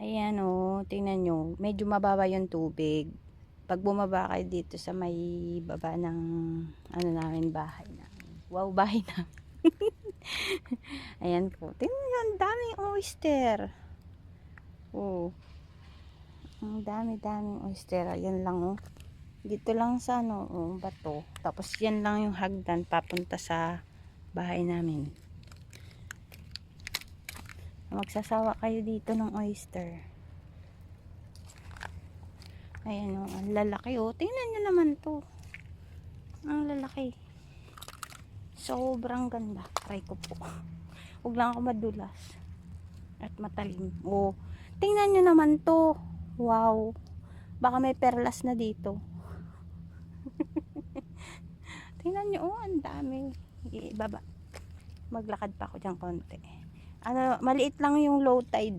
Ayan o, tingnan nyo. Medyo mababa yung tubig. Pag bumaba kayo dito sa may baba ng ano namin, bahay namin. Wow, bahay namin. Ayan po. Tingnan nyo, ang daming oyster. Oh, ang daming oyster. Ayan lang oh. Dito lang sa ano, oh, bato. Tapos yan lang yung hagdan papunta sa bahay namin. Magsasawa kayo dito ng oyster. Ayan o, ang lalaki o. Tingnan nyo naman to. Ang lalaki. Sobrang ganda. Try ko po. Huwag lang ako madulas. At matalim. O, tingnan nyo naman to. Wow. Baka may perlas na dito. Tingnan nyo, oh, ang dami. Ibaba. Maglakad pa ako dyan konti. Ano, maliit lang yung low tide.